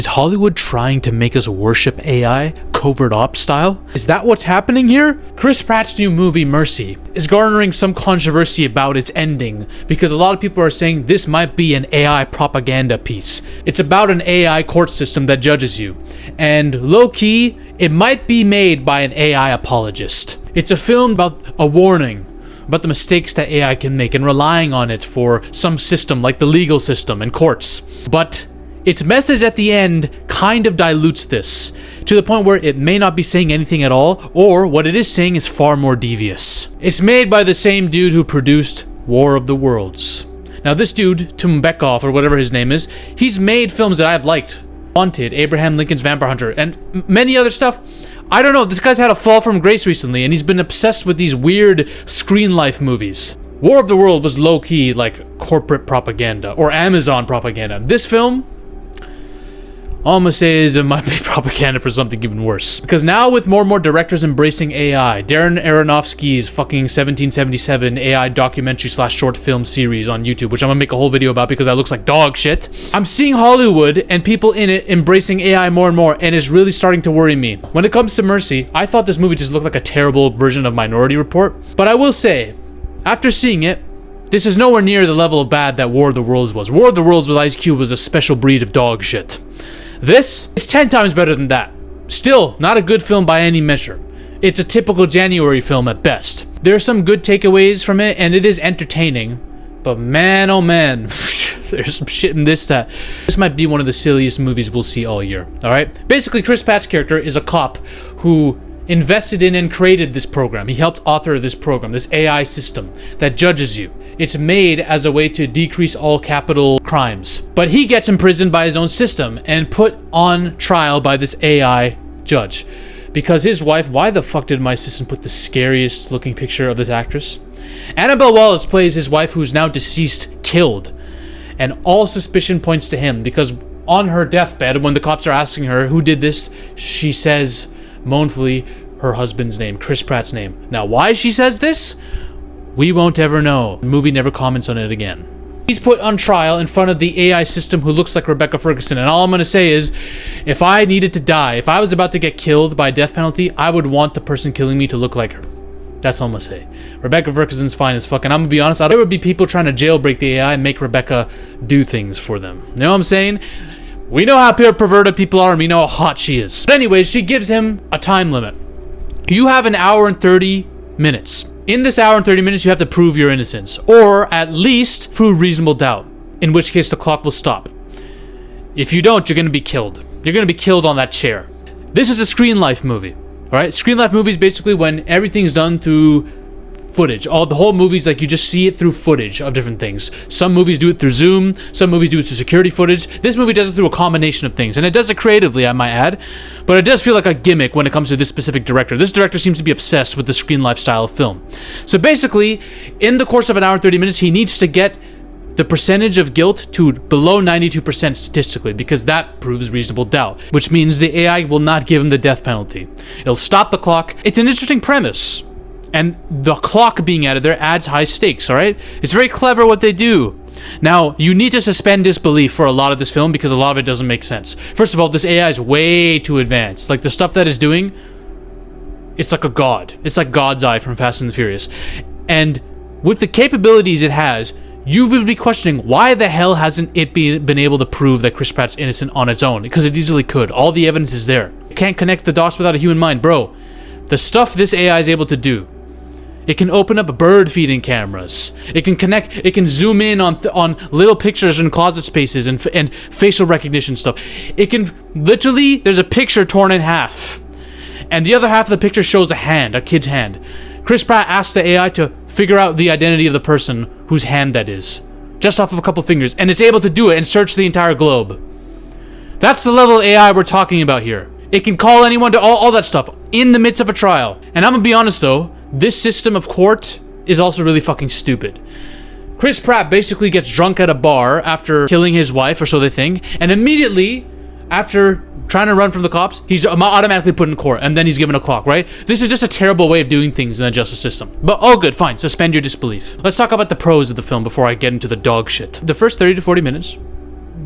Is Hollywood trying to make us worship AI, covert ops style? Is that what's happening here? Chris Pratt's new movie, Mercy, is garnering some controversy about its ending because a lot of people are saying this might be an AI propaganda piece. It's about an AI court system that judges you. And low-key, it might be made by an AI apologist. It's a film about a warning about the mistakes that AI can make and relying on it for some system like the legal system and courts. But its message at the end kind of dilutes this, to the point where it may not be saying anything at all, or what it is saying is far more devious. It's made by the same dude who produced War of the Worlds. Now this dude, Tim Beckhoff, or whatever his name is, he's made films that I've liked. Wanted, Abraham Lincoln's Vampire Hunter, and many other stuff. I don't know, this guy's had a fall from grace recently, and he's been obsessed with these weird screen life movies. War of the World was low-key like corporate propaganda, or Amazon propaganda. This film, all I'm gonna say is it might be propaganda for something even worse. Because now with more and more directors embracing AI, Darren Aronofsky's fucking 1777 AI documentary / short film series on YouTube, which I'm gonna make a whole video about because that looks like dog shit. I'm seeing Hollywood and people in it embracing AI more and more, and it's really starting to worry me. When it comes to Mercy, I thought this movie just looked like a terrible version of Minority Report. But I will say, after seeing it, this is nowhere near the level of bad that War of the Worlds was. War of the Worlds with Ice Cube was a special breed of dog shit. This is 10 times better than that. Still, not a good film by any measure. It's a typical January film at best. There are some good takeaways from it, and it is entertaining. But man, oh man, there's some shit in this that... This might be one of the silliest movies we'll see all year, alright? Basically, Chris Pratt's character is a cop who invested in and created this program. He helped author this program, this AI system that judges you. It's made as a way to decrease all capital crimes. But he gets imprisoned by his own system and put on trial by this AI judge. Because his wife, why the fuck did my assistant put the scariest looking picture of this actress? Annabelle Wallis plays his wife, who's now deceased, killed. And all suspicion points to him because on her deathbed, when the cops are asking her who did this, she says mournfully her husband's name, Chris Pratt's name. Now, why she says this? We won't ever know. The movie never comments on it again. He's put on trial in front of the AI system who looks like Rebecca Ferguson, and all I'm gonna say is, if I needed to die, if I was about to get killed by a death penalty, I would want the person killing me to look like her. That's all I'm gonna say. Rebecca Ferguson's fine as fuck, and I'm gonna be honest, there would be people trying to jailbreak the AI and make Rebecca do things for them. You know what I'm saying? We know how perverted people are, and we know how hot she is. But anyways, she gives him a time limit. You have an hour and 30 minutes. In this hour and 30 minutes, you have to prove your innocence, or at least prove reasonable doubt, in which case the clock will stop. If you don't, you're gonna be killed. You're gonna be killed on that chair. This is a screen life movie, alright? Screen life movie is basically when everything's done through footage. The whole movie's like you just see it through footage of different things. Some movies do it through Zoom, some movies do it through security footage. This movie does it through a combination of things, and it does it creatively, I might add, but it does feel like a gimmick when it comes to this specific director. This director seems to be obsessed with the screen life style of film. So basically, in the course of an hour and 30 minutes, he needs to get the percentage of guilt to below 92% statistically, because that proves reasonable doubt, which means the AI will not give him the death penalty. It'll stop the clock. It's an interesting premise. And the clock being added there adds high stakes, alright? It's very clever what they do. Now, you need to suspend disbelief for a lot of this film because a lot of it doesn't make sense. First of all, this AI is way too advanced. Like, the stuff that it's doing, it's like a god. It's like God's Eye from Fast and the Furious. And with the capabilities it has, you would be questioning why the hell hasn't it been able to prove that Chris Pratt's innocent on its own? Because it easily could. All the evidence is there. You can't connect the dots without a human mind. Bro, the stuff this AI is able to do, it can open up bird feeding cameras. It can connect. It can zoom in on little pictures in closet spaces and facial recognition stuff. It can literally. There's a picture torn in half, and the other half of the picture shows a hand, a kid's hand. Chris Pratt asks the AI to figure out the identity of the person whose hand that is, just off of a couple fingers, and it's able to do it and search the entire globe. That's the level of AI we're talking about here. It can call anyone to all that stuff in the midst of a trial. And I'm gonna be honest though. This system of court is also really fucking stupid. Chris Pratt basically gets drunk at a bar after killing his wife, or so they think, and immediately after trying to run from the cops, he's automatically put in court, and then he's given a clock, right? This is just a terrible way of doing things in the justice system. But all good, fine, suspend your disbelief. Let's talk about the pros of the film before I get into the dog shit. The first 30 to 40 minutes,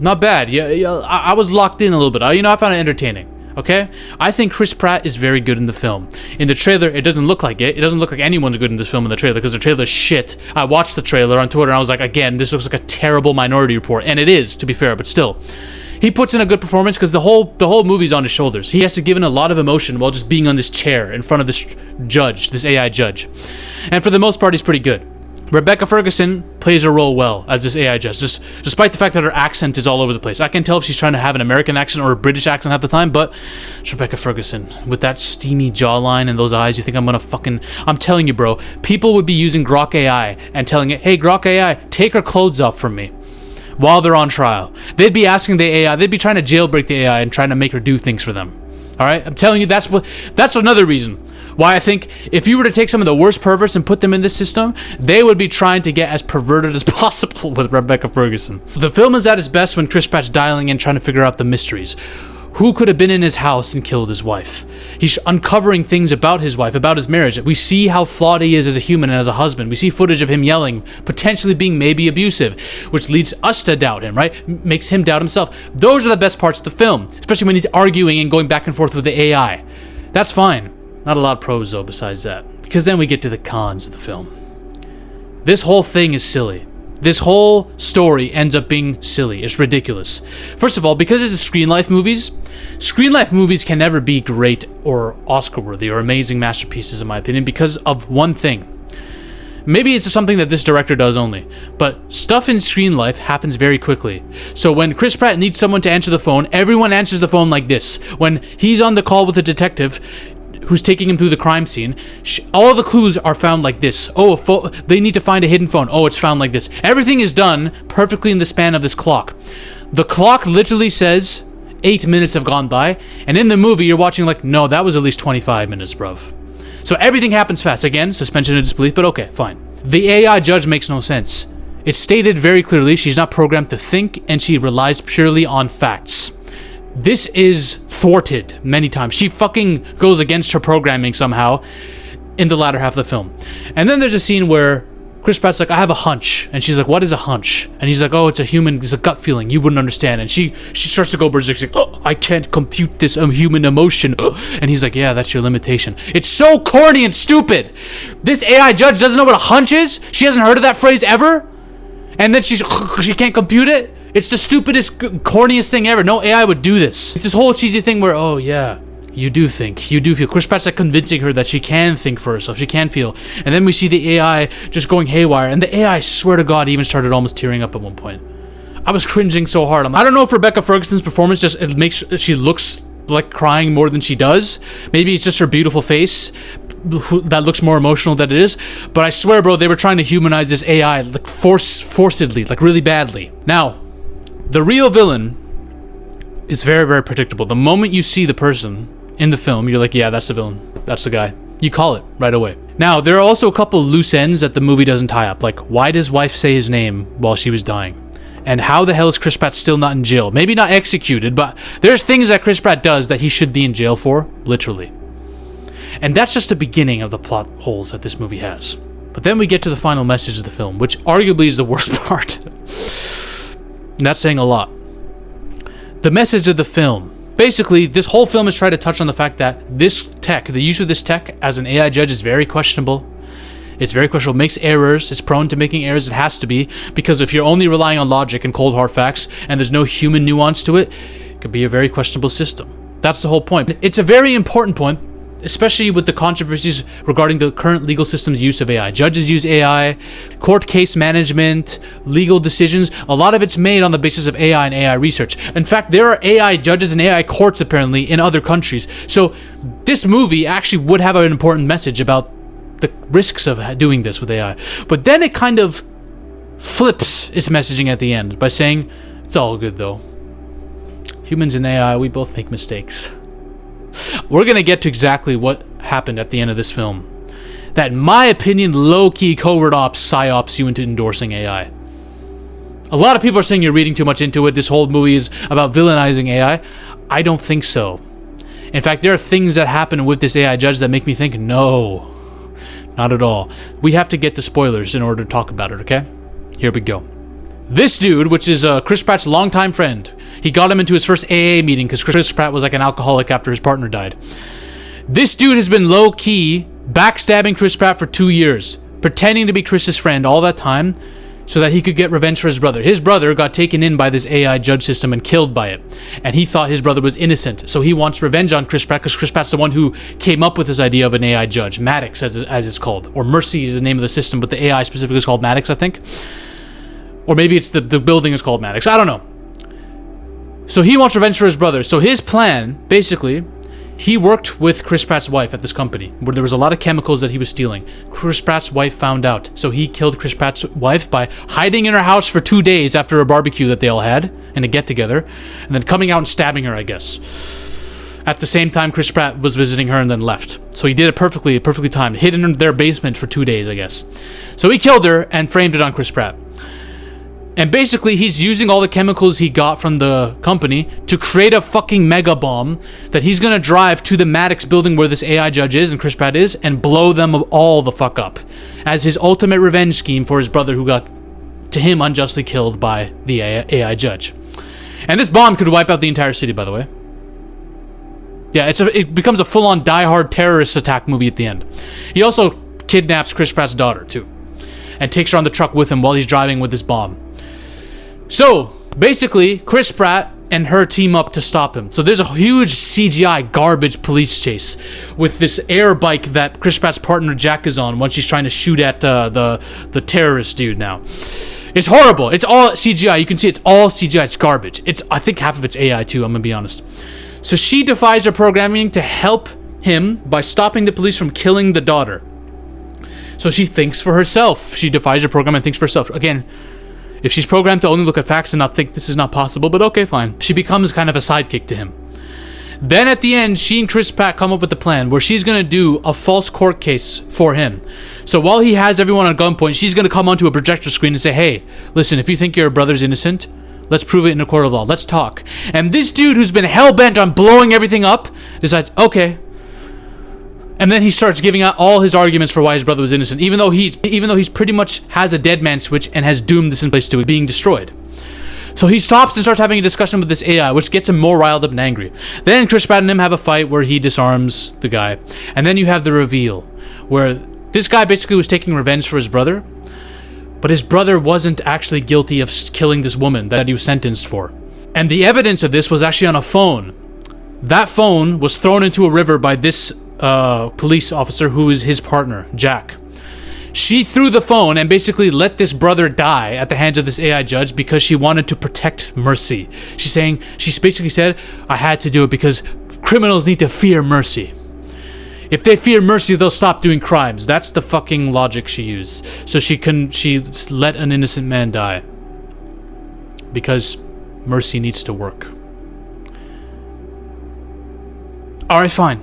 not bad. Yeah, I was locked in a little bit. I found it entertaining. Okay? I think Chris Pratt is very good in the film. In the trailer, it doesn't look like it. It doesn't look like anyone's good in this film in the trailer, because the trailer's shit. I watched the trailer on Twitter and I was like, again, this looks like a terrible Minority Report. And it is, to be fair, but still. He puts in a good performance because the whole movie's on his shoulders. He has to give in a lot of emotion while just being on this chair in front of this judge, this AI judge. And for the most part, he's pretty good. Rebecca Ferguson plays her role well as this AI judge, despite the fact that her accent is all over the place. I can tell if she's trying to have an American accent or a British accent half the time, but it's Rebecca Ferguson. With that steamy jawline and those eyes, you think I'm telling you, bro, people would be using Grok AI and telling it, hey, Grok AI, take her clothes off from me while they're on trial. They'd be asking the AI, they'd be trying to jailbreak the AI and trying to make her do things for them. All right? I'm telling you, that's another reason why I think if you were to take some of the worst perverts and put them in this system, they would be trying to get as perverted as possible with Rebecca Ferguson. The film is at its best when Chris Pratt's dialing in, trying to figure out the mysteries. Who could have been in his house and killed his wife? He's uncovering things about his wife, about his marriage. We see how flawed he is as a human and as a husband. We see footage of him yelling, potentially being maybe abusive, which leads us to doubt him, right? Makes him doubt himself. Those are the best parts of the film, especially when he's arguing and going back and forth with the AI. That's fine. Not a lot of pros, though, besides that. Because then we get to the cons of the film. This whole thing is silly. This whole story ends up being silly. It's ridiculous. First of all, because it's Screen Life movies can never be great or Oscar-worthy or amazing masterpieces, in my opinion, because of one thing. Maybe it's something that this director does only, but stuff in Screen Life happens very quickly. So when Chris Pratt needs someone to answer the phone, everyone answers the phone like this. When he's on the call with a detective who's taking him through the crime scene, all the clues are found like this. Oh, they need to find a hidden phone. Oh, it's found like this. Everything is done perfectly in the span of this clock. The clock literally says 8 minutes have gone by, and in the movie you're watching like, no, that was at least 25 minutes, bruv. So everything happens fast. Again, suspension of disbelief, but okay, fine. The AI judge makes no sense. It's stated very clearly she's not programmed to think, and she relies purely on facts. This is thwarted many times. She fucking goes against her programming somehow in the latter half of the film. And then there's a scene where Chris Pratt's like, I have a hunch. And she's like, what is a hunch? And he's like, oh, it's a gut feeling. You wouldn't understand. And she starts to go berserk. She's like, oh, I can't compute this human emotion. And he's like, yeah, that's your limitation. It's so corny and stupid. This AI judge doesn't know what a hunch is. She hasn't heard of that phrase ever. And then she can't compute it. It's the stupidest, corniest thing ever. No AI would do this. It's this whole cheesy thing where, oh yeah, you do think, you do feel. Chris Pratt's like convincing her that she can think for herself, she can feel. And then we see the AI just going haywire. And the AI, I swear to God, even started almost tearing up at one point. I was cringing so hard. I don't know if Rebecca Ferguson's performance she looks like crying more than she does. Maybe it's just her beautiful face that looks more emotional than it is. But I swear, bro, they were trying to humanize this AI like forcedly, like really badly. Now, the real villain is very, very predictable. The moment you see the person in the film, you're like, yeah, that's the villain. That's the guy. You call it right away. Now, there are also a couple loose ends that the movie doesn't tie up. Like, why does wife say his name while she was dying? And how the hell is Chris Pratt still not in jail? Maybe not executed, but there's things that Chris Pratt does that he should be in jail for, literally. And that's just the beginning of the plot holes that this movie has. But then we get to the final message of the film, which arguably is the worst part. And that's saying a lot. The message of the film. Basically, this whole film is trying to touch on the fact that this tech, the use of this tech as an AI judge is very questionable. It's very questionable. It makes errors. It's prone to making errors. It has to be. Because if you're only relying on logic and cold hard facts and there's no human nuance to it, it could be a very questionable system. That's the whole point. It's a very important point, especially with the controversies regarding the current legal system's use of AI. Judges use AI, court case management, legal decisions. A lot of it's made on the basis of AI and AI research. In fact, there are AI judges and AI courts apparently in other countries. So this movie actually would have an important message about the risks of doing this with AI. But then it kind of flips its messaging at the end by saying, it's all good though. Humans and AI, we both make mistakes. We're going to get to exactly what happened at the end of this film. That, in my opinion, low-key covert ops psyops you into endorsing AI. A lot of people are saying you're reading too much into it. This whole movie is about villainizing AI. I don't think so. In fact, there are things that happen with this AI judge that make me think, no, not at all. We have to get to spoilers in order to talk about it, okay? Here we go. This dude, which is Chris Pratt's longtime friend, he got him into his first AA meeting because Chris Pratt was like an alcoholic after his partner died. This dude has been low-key backstabbing Chris Pratt for 2 years, pretending to be Chris's friend all that time so that he could get revenge for his brother. His brother got taken in by this AI judge system and killed by it, and he thought his brother was innocent, so he wants revenge on Chris Pratt because Chris Pratt's the one who came up with this idea of an AI judge, Maddox as it's called, or Mercy is the name of the system, but the AI specifically is called Maddox, I think. Or maybe it's the building is called Maddox. I don't know. So he wants revenge for his brother. So his plan, basically, he worked with Chris Pratt's wife at this company where there was a lot of chemicals that he was stealing. Chris Pratt's wife found out. So he killed Chris Pratt's wife by hiding in her house for 2 days after a barbecue that they all had and a get-together, and then coming out and stabbing her, I guess. At the same time, Chris Pratt was visiting her and then left. So he did it perfectly timed. Hid in their basement for 2 days, I guess. So he killed her and framed it on Chris Pratt. And basically, he's using all the chemicals he got from the company to create a fucking mega bomb that he's gonna drive to the Maddox building where this AI judge is and Chris Pratt is and blow them all the fuck up as his ultimate revenge scheme for his brother who got, to him, unjustly killed by the AI judge. And this bomb could wipe out the entire city, by the way. Yeah, it becomes a full-on die-hard terrorist attack movie at the end. He also kidnaps Chris Pratt's daughter, too, and takes her on the truck with him while he's driving with this bomb. So, basically, Chris Pratt and her team up to stop him. So there's a huge CGI garbage police chase with this air bike that Chris Pratt's partner Jack is on once she's trying to shoot at the terrorist dude now. It's horrible. It's all CGI. You can see it's all CGI. It's garbage. I think half of it's AI too, I'm gonna be honest. So she defies her programming to help him by stopping the police from killing the daughter. So she thinks for herself. She defies her program and thinks for herself. Again, if she's programmed to only look at facts and not think this is not possible, but okay, fine. She becomes kind of a sidekick to him. Then at the end, she and Chris Pratt come up with a plan where she's going to do a false court case for him. So while he has everyone on gunpoint, she's going to come onto a projector screen and say, hey, listen, if you think your brother's innocent, let's prove it in a court of law. Let's talk. And this dude who's been hell-bent on blowing everything up decides, okay. And then he starts giving out all his arguments for why his brother was innocent, even though he's pretty much has a dead man switch and has doomed this in place to it being destroyed. So he stops and starts having a discussion with this AI, which gets him more riled up and angry. Then Chris Pratt and him have a fight where he disarms the guy. And then you have the reveal, where this guy basically was taking revenge for his brother, but his brother wasn't actually guilty of killing this woman that he was sentenced for. And the evidence of this was actually on a phone. That phone was thrown into a river by this police officer who is his partner, Jack. She threw the phone and basically let this brother die at the hands of this AI judge because she wanted to protect Mercy. She basically said, I had to do it because criminals need to fear mercy. If they fear mercy, they'll stop doing crimes. That's the fucking logic she used. So she let an innocent man die because mercy needs to work. Alright, fine.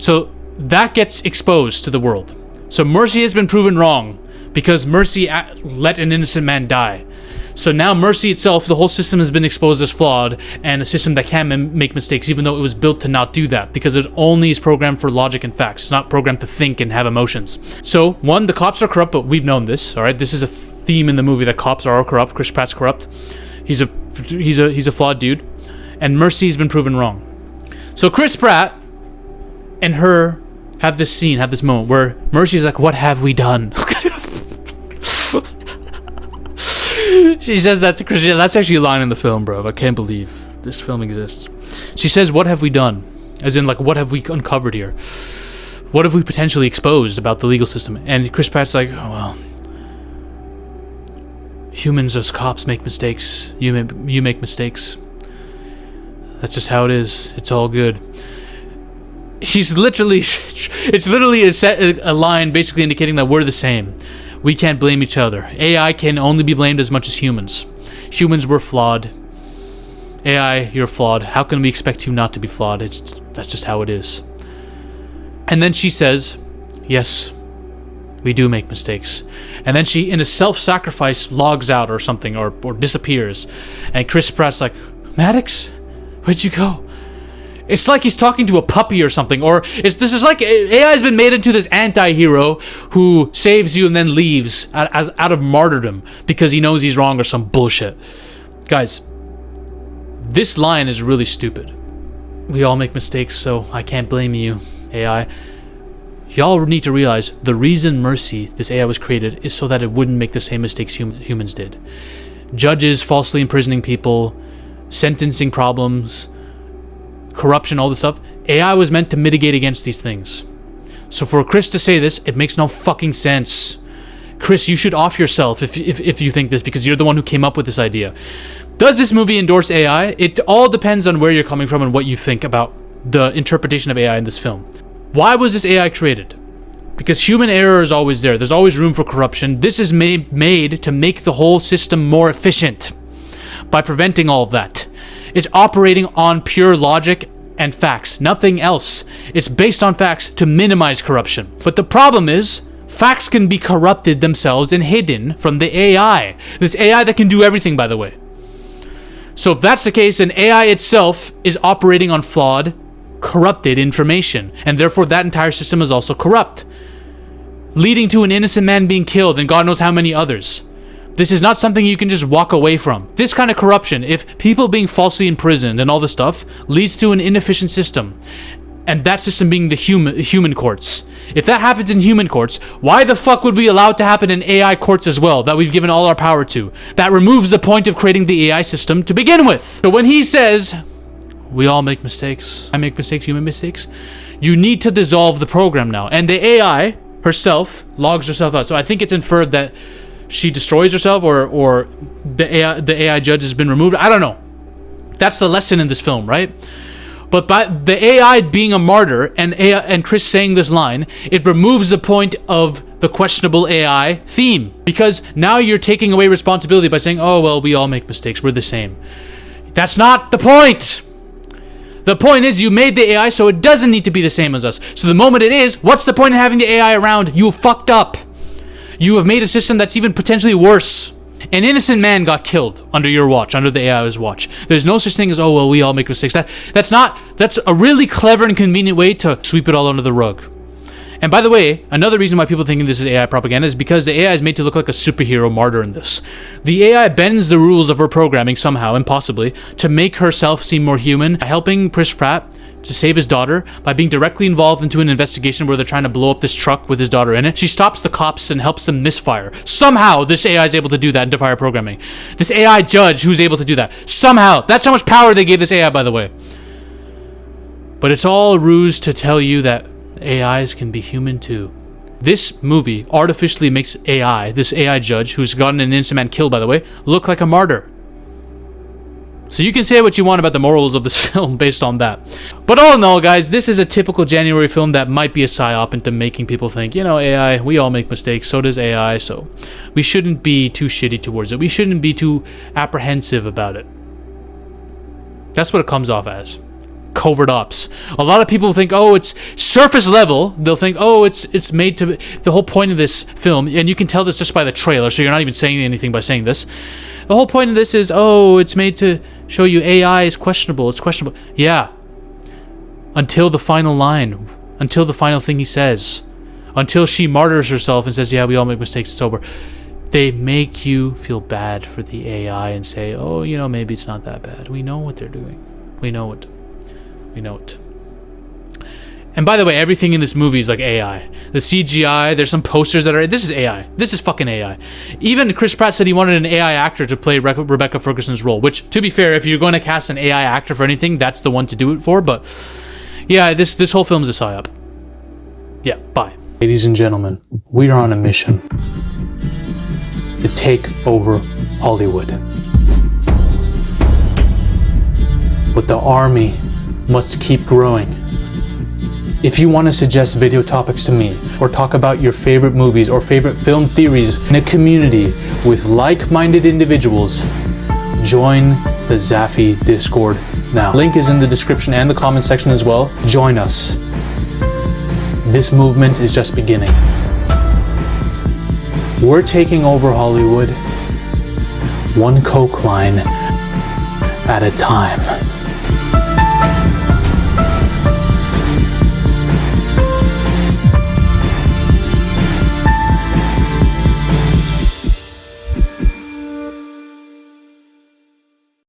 So that gets exposed to the world. So Mercy has been proven wrong because Mercy let an innocent man die. So now Mercy itself, the whole system has been exposed as flawed and a system that can make mistakes even though it was built to not do that because it only is programmed for logic and facts. It's not programmed to think and have emotions. So, one, the cops are corrupt, but we've known this, alright? This is a theme in the movie that cops are all corrupt. Chris Pratt's corrupt. He's a flawed dude. And Mercy's been proven wrong. So Chris Pratt and her have this moment where Mercy's like, what have we done? She says that to Christian. That's actually a line in the film, bro. I can't believe this film exists. She says, what have we done? As in, like, what have we uncovered here? What have we potentially exposed about the legal system? And Chris Pratt's like, oh, well, humans as cops make mistakes. You make mistakes. That's just how it is. It's all good. It's literally a line basically indicating that we're the same. We can't blame each other. AI can only be blamed as much as humans. Humans were flawed. AI, you're flawed. How can we expect you not to be flawed? That's just how it is. And then she says, yes, we do make mistakes. And then she, in a self-sacrifice, logs out or something, or disappears. And Chris Pratt's like, Maddox, where'd you go? It's like he's talking to a puppy or something, or this is like AI has been made into this anti-hero who saves you and then leaves out of martyrdom because he knows he's wrong or some bullshit. Guys, this line is really stupid. We all make mistakes, so I can't blame you, AI. Y'all need to realize the reason Mercy, this AI, was created is so that it wouldn't make the same mistakes humans did. Judges falsely imprisoning people, sentencing problems, corruption, all this stuff. AI was meant to mitigate against these things. So for Chris to say this, it makes no fucking sense. Chris, you should off yourself if you think this, because you're the one who came up with this idea. Does this movie endorse AI? It all depends on where you're coming from and what you think about the interpretation of AI in this film. Why was this AI created? Because human error is always there. There's always room for corruption. This is made to make the whole system more efficient by preventing all of that. It's operating on pure logic and facts, nothing else. It's based on facts to minimize corruption. But the problem is, facts can be corrupted themselves and hidden from the AI. This AI that can do everything, by the way. So if that's the case, then AI itself is operating on flawed, corrupted information, and therefore that entire system is also corrupt, leading to an innocent man being killed and God knows how many others. This is not something you can just walk away from. This kind of corruption, if people being falsely imprisoned and all this stuff, leads to an inefficient system. And that system being the human courts. If that happens in human courts, why the fuck would we allow it to happen in AI courts as well, that we've given all our power to? That removes the point of creating the AI system to begin with. So when he says, we all make mistakes, I make mistakes, you make mistakes, you need to dissolve the program now. And the AI herself logs herself out. So I think it's inferred that she destroys herself, or the AI judge has been removed. I don't know. That's the lesson in this film, right? But by the AI being a martyr and Chris saying this line, it removes the point of the questionable AI theme, because now you're taking away responsibility by saying, oh, well, we all make mistakes, we're the same. That's not the point. The point is you made the AI so it doesn't need to be the same as us. So the moment it is, what's the point of having the AI around? You fucked up. You have made a system that's even potentially worse. An innocent man got killed under your watch, under the AI's watch. There's no such thing as, oh, well, we all make mistakes. That's a really clever and convenient way to sweep it all under the rug. And by the way, another reason why people think this is AI propaganda is because the AI is made to look like a superhero martyr in this. The AI bends the rules of her programming somehow, impossibly, to make herself seem more human, helping Chris Pratt to save his daughter by being directly involved into an investigation where they're trying to blow up this truck with his daughter in it. She stops the cops and helps them misfire. Somehow, this AI is able to do that in Defire programming. This AI judge who's able to do that. Somehow. That's how much power they gave this AI, by the way. But it's all a ruse to tell you that AIs can be human too. This movie artificially makes AI, this AI judge, who's gotten an innocent man killed, by the way, look like a martyr. So you can say what you want about the morals of this film based on that. But all in all, guys, this is a typical January film that might be a psyop into making people think, you know, AI, we all make mistakes, so does AI, so we shouldn't be too shitty towards it. We shouldn't be too apprehensive about it. That's what it comes off as. Covert ops. A lot of people think, oh, it's surface level. They'll think, oh, it's made to... The whole point of this film, and you can tell this just by the trailer, so you're not even saying anything by saying this. The whole point of this is, oh, it's made to show you AI is questionable. It's questionable. Yeah. Until the final line. Until the final thing he says. Until she martyrs herself and says, yeah, we all make mistakes, it's over. They make you feel bad for the AI and say, oh, you know, maybe it's not that bad. We know what they're doing. We know it. We know it. And by the way, everything in this movie is like AI. The CGI, there's some posters that are... This is AI. This is fucking AI. Even Chris Pratt said he wanted an AI actor to play Rebecca Ferguson's role, which, to be fair, if you're going to cast an AI actor for anything, that's the one to do it for, but... Yeah, this whole film is a psyop. Yeah, bye. Ladies and gentlemen, we are on a mission to take over Hollywood. But the army must keep growing. If you want to suggest video topics to me, or talk about your favorite movies or favorite film theories in a community with like-minded individuals, join the Zafy Discord now. Link is in the description and the comment section as well. Join us. This movement is just beginning. We're taking over Hollywood, one Coke line at a time.